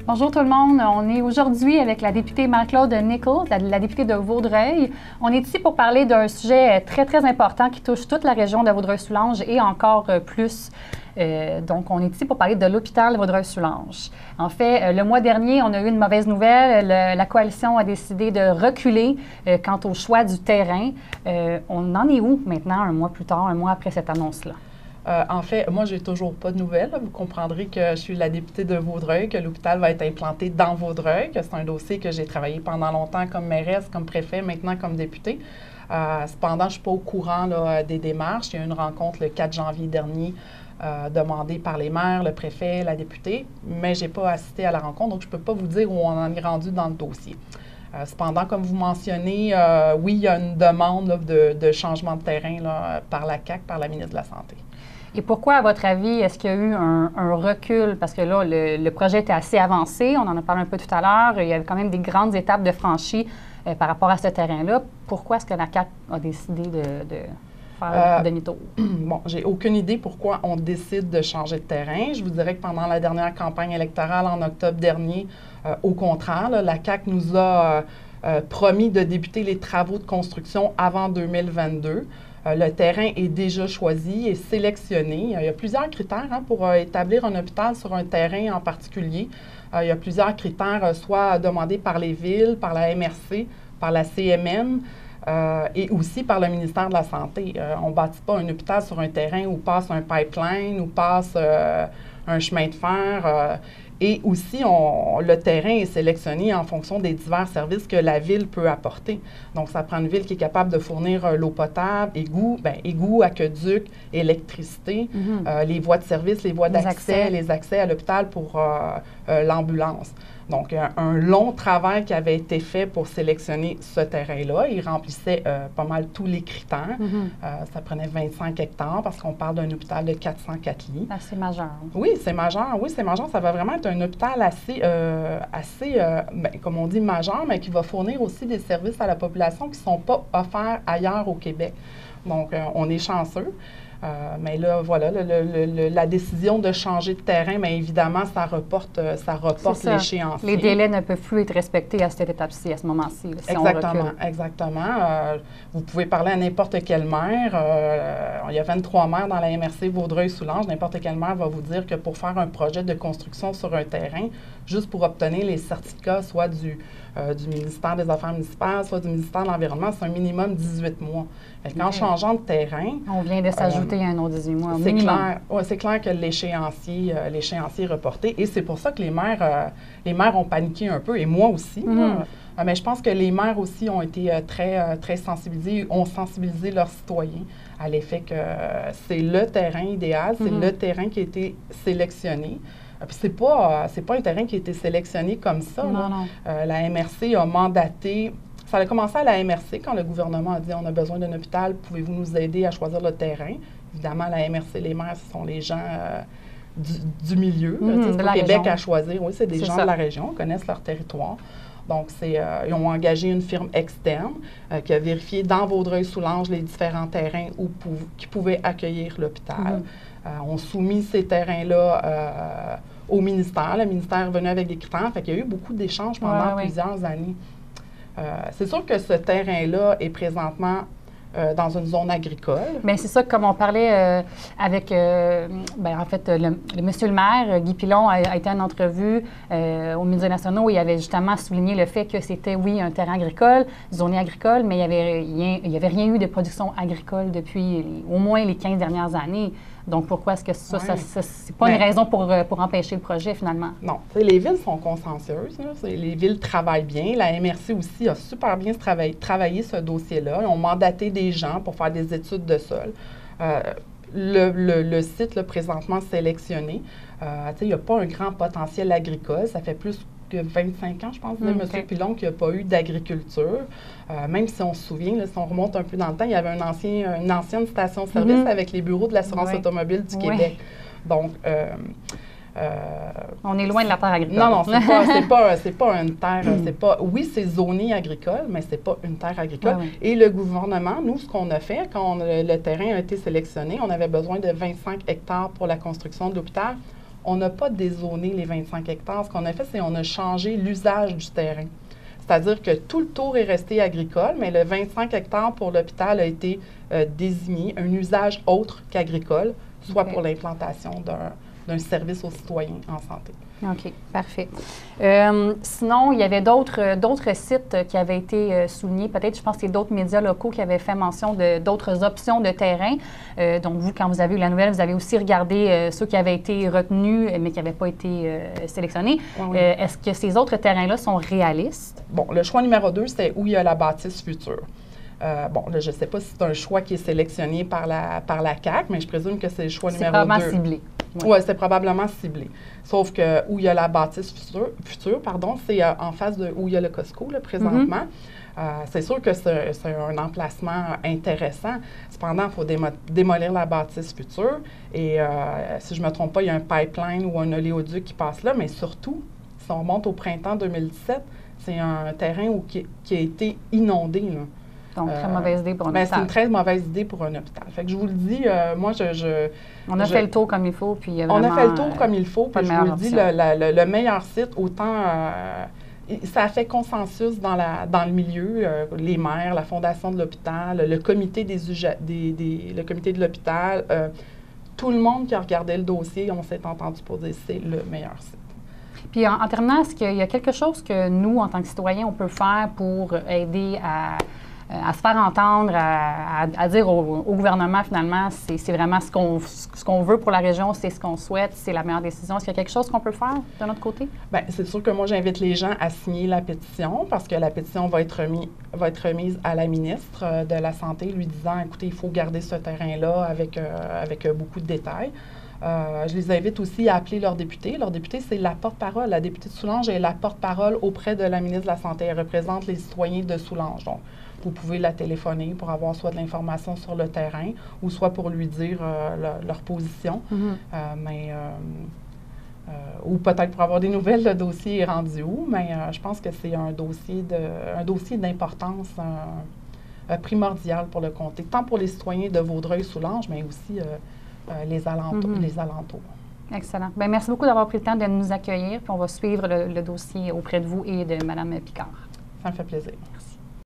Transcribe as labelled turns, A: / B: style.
A: Bonjour tout le monde. On est aujourd'hui avec la députée Marie-Claude Nichols, la députée de Vaudreuil. On est ici pour parler d'un sujet très, très important qui touche toute la région de Vaudreuil-Soulanges et encore plus. Donc, on est ici pour parler de l'hôpital de Vaudreuil-Soulanges. En fait, le mois dernier, on a eu une mauvaise nouvelle. La coalition a décidé de reculer quant au choix du terrain. On en est où maintenant, un mois plus tard, un mois après cette annonce-là?
B: En fait, moi, j'ai toujours pas de nouvelles. Vous comprendrez que je suis la députée de Vaudreuil, que l'hôpital va être implanté dans Vaudreuil, que c'est un dossier que j'ai travaillé pendant longtemps comme mairesse, comme préfet, maintenant comme députée. Cependant, je ne suis pas au courant là, des démarches. Il y a eu une rencontre le 4 janvier dernier demandée par les maires, le préfet, la députée, mais je n'ai pas assisté à la rencontre, donc je ne peux pas vous dire où on en est rendu dans le dossier. Cependant, comme vous mentionnez, oui, il y a une demande là, de changement de terrain là, par la CAQ, par la ministre de la Santé.
A: Et pourquoi, à votre avis, est-ce qu'il y a eu un recul? Parce que là, le projet était assez avancé, on en a parlé un peu tout à l'heure, il y avait quand même des grandes étapes de franchie par rapport à ce terrain-là. Pourquoi est-ce que la CAQ a décidé de faire demi-tour?
B: Bon, j'ai aucune idée pourquoi on décide de changer de terrain. Je vous dirais que pendant la dernière campagne électorale, en octobre dernier, au contraire, là, la CAQ nous a promis de débuter les travaux de construction avant 2022. Le terrain est déjà choisi et sélectionné. Il y a plusieurs critères pour établir un hôpital sur un terrain en particulier. Il y a plusieurs critères, soit demandés par les villes, par la MRC, par la CMN et aussi par le ministère de la Santé. On ne bâtit pas un hôpital sur un terrain où passe un pipeline, où passe un chemin de fer. Et aussi, le terrain est sélectionné en fonction des divers services que la ville peut apporter. Donc, ça prend une ville qui est capable de fournir l'eau potable, égouts, aqueduc, électricité, les voies de service, les voies d'accès, les accès à l'hôpital pour l'ambulance. Donc, un long travail qui avait été fait pour sélectionner ce terrain-là. Il remplissait pas mal tous les critères. Ça prenait 25 hectares parce qu'on parle d'un hôpital de 404 lits.
A: C'est majeur.
B: Oui, c'est majeur. Oui, c'est majeur. Ça va vraiment être un hôpital assez comme on dit, majeur, mais qui va fournir aussi des services à la population qui ne sont pas offerts ailleurs au Québec. Donc, on est chanceux. Mais là, voilà, la décision de changer de terrain, bien évidemment, ça reporte l'échéance.
A: Les délais ne peuvent plus être respectés à cette étape-ci, à ce moment-ci. Si
B: Exactement. Vous pouvez parler à n'importe quel maire. Il y a 23 maires dans la MRC Vaudreuil-Soulanges. N'importe quel maire va vous dire que pour faire un projet de construction sur un terrain, juste pour obtenir les certificats, soit du ministère des Affaires municipales, soit du ministère de l'Environnement, c'est un minimum 18 mois. En changeant de terrain...
A: On vient de s'ajouter un autre 18 mois.
B: C'est clair que l'échéancier est reporté. Et c'est pour ça que les maires ont paniqué un peu, et moi aussi. Mais je pense que les maires aussi ont été très sensibilisés, ont sensibilisé leurs citoyens à l'effet que c'est le terrain idéal, c'est le terrain qui a été sélectionné. Puis c'est pas un terrain qui a été sélectionné comme ça.
A: Non.
B: La MRC a mandaté... Ça a commencé à la MRC quand le gouvernement a dit « On a besoin d'un hôpital, pouvez-vous nous aider à choisir le terrain? » Évidemment, la MRC, les maires, ce sont les gens du milieu. C'est pas Québec à choisir. Oui, c'est des gens de la région, connaissent leur territoire. Donc, ils ont engagé une firme externe qui a vérifié dans Vaudreuil-Soulanges les différents terrains qui pouvaient accueillir l'hôpital. On soumis ces terrains-là au ministère. Le ministère est venu avec des critères. Fait qu'il y a eu beaucoup d'échanges pendant plusieurs années. C'est sûr que ce terrain-là est présentement dans une zone agricole.
A: Bien, c'est ça, comme on parlait avec, en fait, monsieur le maire, Guy Pilon, a été en entrevue aux médias nationaux. Il avait justement souligné le fait que c'était, oui, un terrain agricole, zoné agricole, mais il n'y avait rien eu de production agricole depuis au moins les 15 dernières années. Donc, pourquoi est-ce que ça c'est pas une raison pour empêcher le projet, finalement?
B: Non. Les villes sont consciencieuses. Les villes travaillent bien. La MRC aussi a super bien travaillé ce dossier-là. Ils ont mandaté des gens pour faire des études de sol. Le site, là, présentement sélectionné, il n'y a pas un grand potentiel agricole. Ça fait plus que 25 ans, je pense, de M. Pilon, qu'il n'y a pas eu d'agriculture. Même si on se souvient, là, si on remonte un peu dans le temps, il y avait une ancienne station-service avec les bureaux de l'assurance automobile du Québec. Donc,
A: on est loin de la terre agricole.
B: Non, c'est pas une terre. Oui, c'est zoné agricole, mais c'est pas une terre agricole. Et le gouvernement, nous, ce qu'on a fait, quand le terrain a été sélectionné, on avait besoin de 25 hectares pour la construction de l'hôpital. on n'a pas dézoné les 25 hectares. Ce qu'on a fait, c'est qu'on a changé l'usage du terrain. C'est-à-dire que tout le tour est resté agricole, mais le 25 hectares pour l'hôpital a été désigné un usage autre qu'agricole, soit pour l'implantation d'un service aux citoyens en santé.
A: OK, parfait. Sinon, il y avait d'autres sites qui avaient été soulignés. Peut-être, je pense que c'est d'autres médias locaux qui avaient fait mention d'autres options de terrain. Donc, vous, quand vous avez eu la nouvelle, vous avez aussi regardé ceux qui avaient été retenus, mais qui n'avaient pas été sélectionnés.
B: Oui.
A: Est-ce que ces autres terrains-là sont réalistes?
B: Bon, le choix numéro 2, c'est où il y a la bâtisse future. Bon, là, je ne sais pas si c'est un choix qui est sélectionné par la CAQ, mais je présume que c'est le choix numéro 2.
A: C'est probablement ciblé.
B: Oui, c'est probablement ciblé. Sauf que où il y a la bâtisse future, c'est en face de où il y a le Costco, là, présentement. C'est sûr que c'est un emplacement intéressant. Cependant, il faut démolir la bâtisse future. Et si je ne me trompe pas, il y a un pipeline ou un oléoduc qui passe là. Mais surtout, si on remonte au printemps 2017, c'est un terrain qui a été inondé, là.
A: Donc, très mauvaise idée pour un hôpital.
B: C'est une très mauvaise idée pour un hôpital. Fait que je vous le dis, moi,
A: on a fait le tour comme il faut, puis il y a
B: on
A: vraiment,
B: a fait le tour comme il faut, puis je vous le dis, le meilleur site, autant... ça a fait consensus dans le milieu, les maires, la fondation de l'hôpital, le comité le comité de l'hôpital, tout le monde qui a regardé le dossier, on s'est entendu pour dire que c'est le meilleur site.
A: Puis en terminant, est-ce qu'il y a quelque chose que nous, en tant que citoyens, on peut faire pour aider à se faire entendre, à dire au gouvernement, finalement, c'est vraiment ce qu'on veut pour la région, c'est ce qu'on souhaite, c'est la meilleure décision. Est-ce qu'il y a quelque chose qu'on peut faire de notre côté? Bien,
B: c'est sûr que moi, j'invite les gens à signer la pétition parce que la pétition va être remise à la ministre de la Santé, lui disant, écoutez, il faut garder ce terrain-là avec beaucoup de détails. Je les invite aussi à appeler leur député. Leur député, c'est la porte-parole. La députée de Soulanges est la porte-parole auprès de la ministre de la Santé. Elle représente les citoyens de Soulanges. Donc, vous pouvez la téléphoner pour avoir soit de l'information sur le terrain ou soit pour lui dire leur position. Ou peut-être pour avoir des nouvelles, le dossier est rendu où. Mais je pense que c'est un dossier d'importance primordiale pour le comté, tant pour les citoyens de Vaudreuil-Soulanges, mais aussi les alentours.
A: Excellent. Bien, merci beaucoup d'avoir pris le temps de nous accueillir. Puis on va suivre le dossier auprès de vous et de Mme Picard.
B: Ça me fait plaisir.
A: Merci.